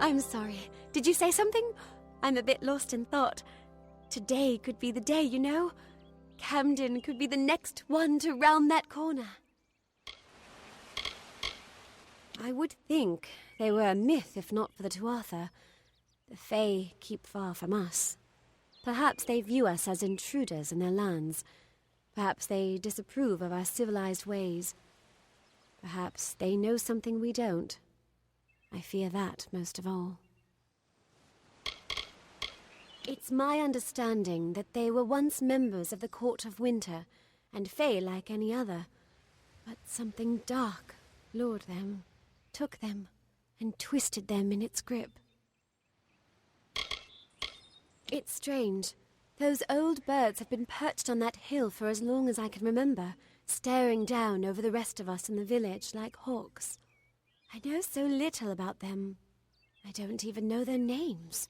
I'm sorry. Did you say something? I'm a bit lost in thought. Today could be the day, you know? Camden could be the next one to round that corner. I would think they were a myth if not for the Tuatha. The Fae keep far from us. Perhaps they view us as intruders in their lands. Perhaps they disapprove of our civilized ways. Perhaps they know something we don't. I fear that most of all. It's my understanding that they were once members of the Court of Winter, and Fae like any other. But something dark lured them, took them, and twisted them in its grip. It's strange. Those old birds have been perched on that hill for as long as I can remember, staring down over the rest of us in the village like hawks. I know so little about them. I don't even know their names.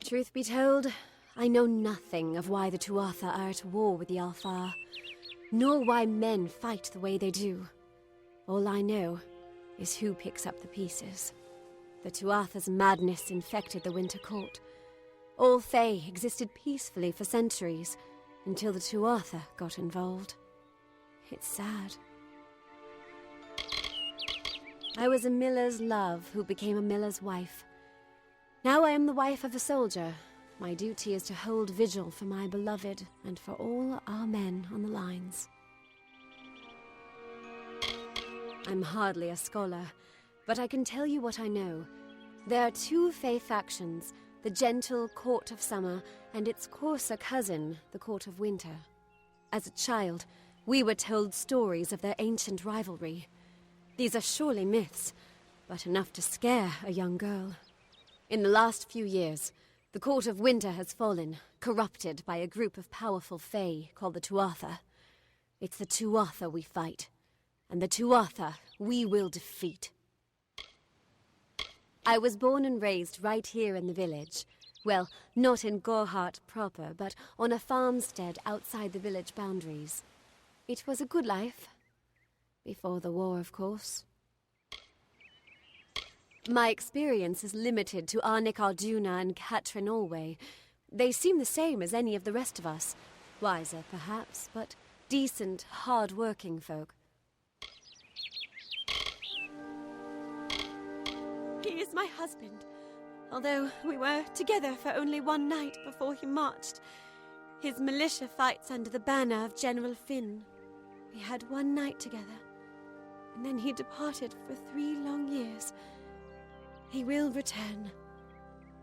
Truth be told, I know nothing of why the Tuatha are at war with the Alfar, nor why men fight the way they do. All I know is who picks up the pieces. The Tuatha's madness infected the Winter Court. All Fae existed peacefully for centuries, until the Tuatha got involved. It's sad. I was a miller's love who became a miller's wife. Now I am the wife of a soldier. My duty is to hold vigil for my beloved and for all our men on the lines. I'm hardly a scholar, but I can tell you what I know. There are two Fae factions, the gentle Court of Summer and its coarser cousin, the Court of Winter. As a child, we were told stories of their ancient rivalry. These are surely myths, but enough to scare a young girl. In the last few years, the Court of Winter has fallen, corrupted by a group of powerful Fae called the Tuatha. It's the Tuatha we fight, and the Tuatha we will defeat. I was born and raised right here in the village. Well, not in Gorhart proper, but on a farmstead outside the village boundaries. It was a good life. Before the war, of course. My experience is limited to Arnik Arjuna and Katrin Allway. They seem the same as any of the rest of us. Wiser, perhaps, but decent, hard-working folk. He is my husband, although we were together for only one night before he marched. His militia fights under the banner of General Finn. We had one night together, and then he departed for 3 long years. He will return.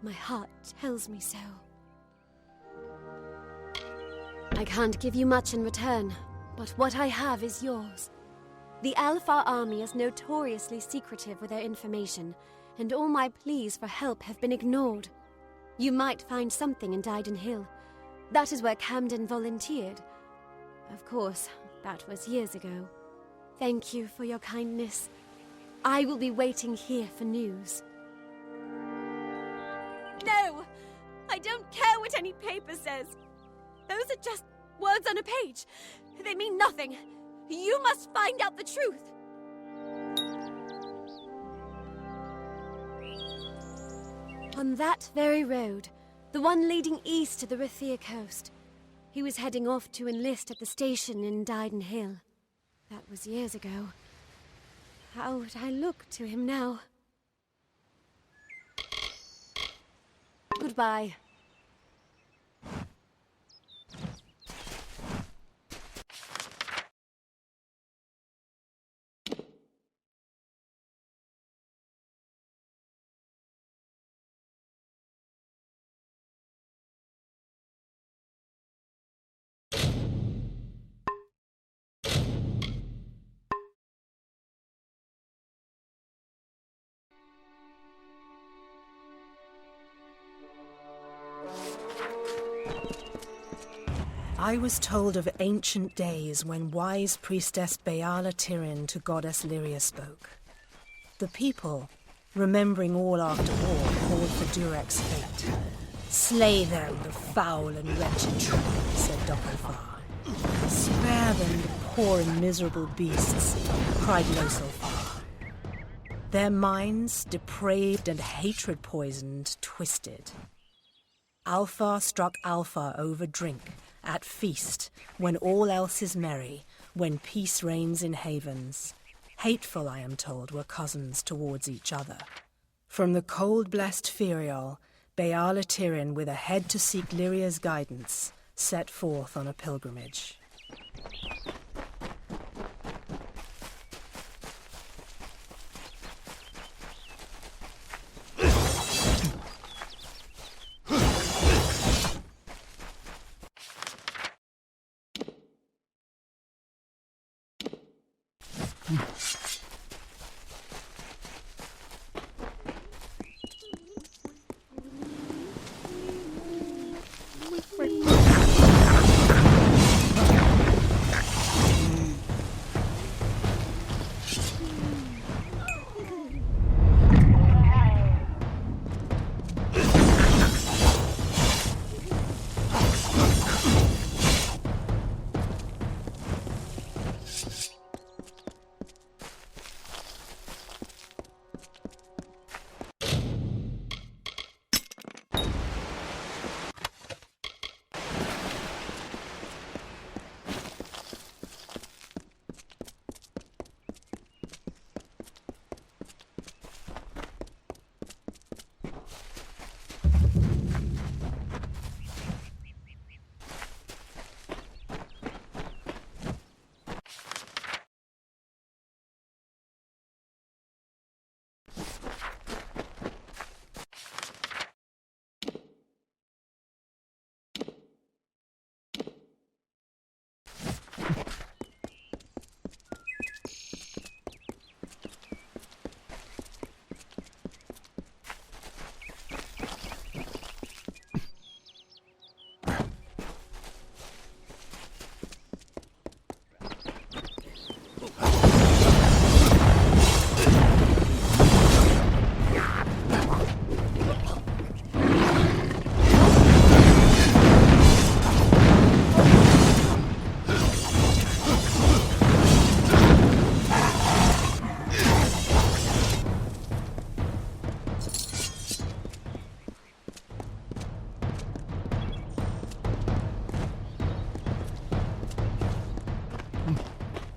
My heart tells me so. I can't give you much in return, but what I have is yours. The Alfar army is notoriously secretive with their information, and all my pleas for help have been ignored. You might find something in Dyden Hill. That is where Camden volunteered. Of course, that was years ago. Thank you for your kindness. I will be waiting here for news. No! I don't care what any paper says. Those are just words on a page. They mean nothing. You must find out the truth. On that very road, the one leading east to the Rathia coast, he was heading off to enlist at the station in Dyden Hill. That was years ago. How would I look to him now? Goodbye. I was told of ancient days when wise priestess Beala Tirin to goddess Lyria spoke. The people, remembering all after war, called for Durek's fate. Slay them, the foul and wretched tribe, said Dokofar. Spare them, the poor and miserable beasts, cried Losolfar. Their minds, depraved and hatred-poisoned, twisted. Alpha struck Alpha over drink, at feast, when all else is merry, when peace reigns in havens. Hateful, I am told, were cousins towards each other. From the cold-blessed Ferial, Beala Tirin, with a head to seek Lyria's guidance, set forth on a pilgrimage.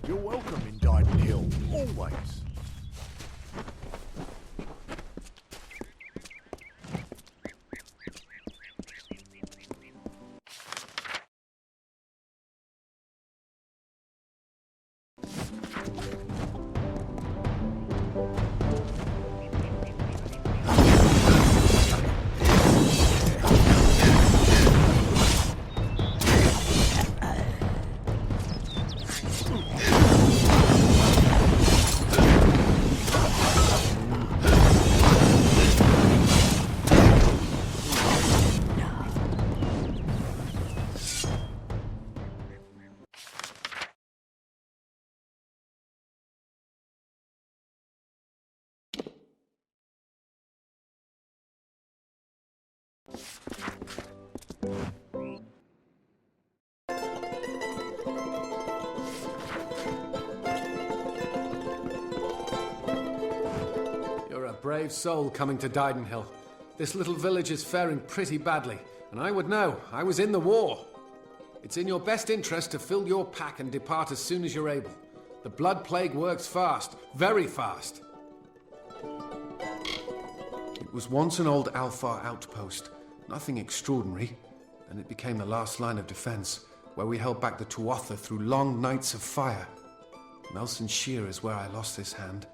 You're welcome in Dyden Hill, always. You're a brave soul coming to Dyden Hill. This little village is faring pretty badly, and I would know. I was in the war. It's in your best interest to fill your pack and depart as soon as you're able. The blood plague works fast, very fast. It was once an old Alfar outpost, nothing extraordinary, and it became the last line of defense, where we held back the Tuatha through long nights of fire. Melson Shear is where I lost this hand,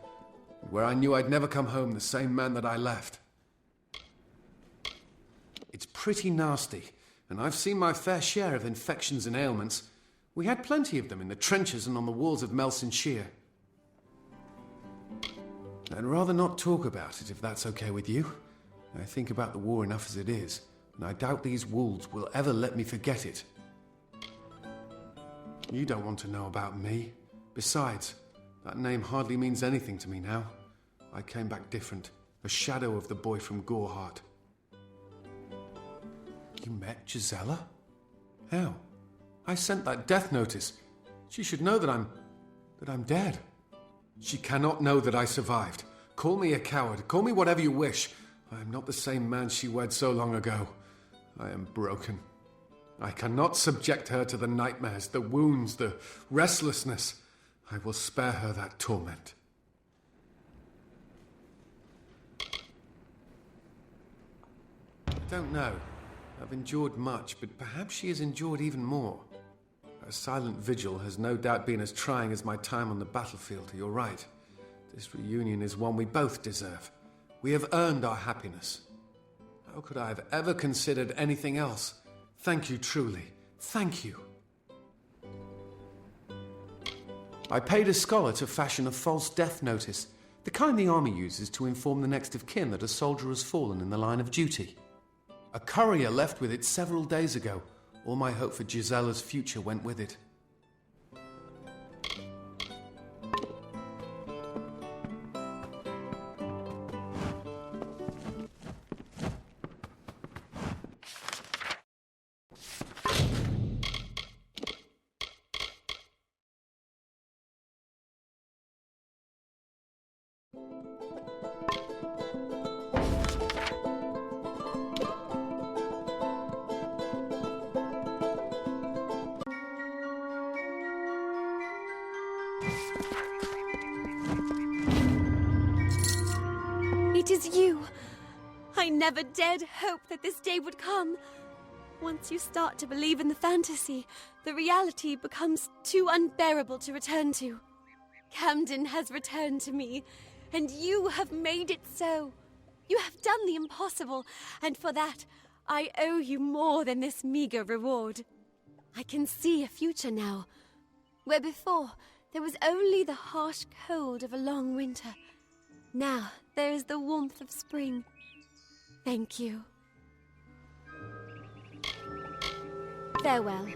and where I knew I'd never come home the same man that I left. It's pretty nasty, and I've seen my fair share of infections and ailments. We had plenty of them in the trenches and on the walls of Melson Shear. I'd rather not talk about it, if that's okay with you. I think about the war enough as it is, and I doubt these wolves will ever let me forget it. You don't want to know about me. Besides, that name hardly means anything to me now. I came back different, a shadow of the boy from Goreheart. You met Gisela? How? I sent that death notice. She should know that I'm dead. She cannot know that I survived. Call me a coward, call me whatever you wish. I am not the same man she wed so long ago. I am broken. I cannot subject her to the nightmares, the wounds, the restlessness. I will spare her that torment. I don't know. I've endured much, but perhaps she has endured even more. Her silent vigil has no doubt been as trying as my time on the battlefield, you're right. This reunion is one we both deserve. We have earned our happiness. How could I have ever considered anything else? Thank you truly. Thank you. I paid a scholar to fashion a false death notice, the kind the army uses to inform the next of kin that a soldier has fallen in the line of duty. A courier left with it several days ago. All my hope for Gisella's future went with it. It is you! I never dared hope that this day would come. Once you start to believe in the fantasy, the reality becomes too unbearable to return to. Camden has returned to me, and you have made it so. You have done the impossible, and for that, I owe you more than this meager reward. I can see a future now, where before there was only the harsh cold of a long winter. Now there is the warmth of spring. Thank you. Farewell.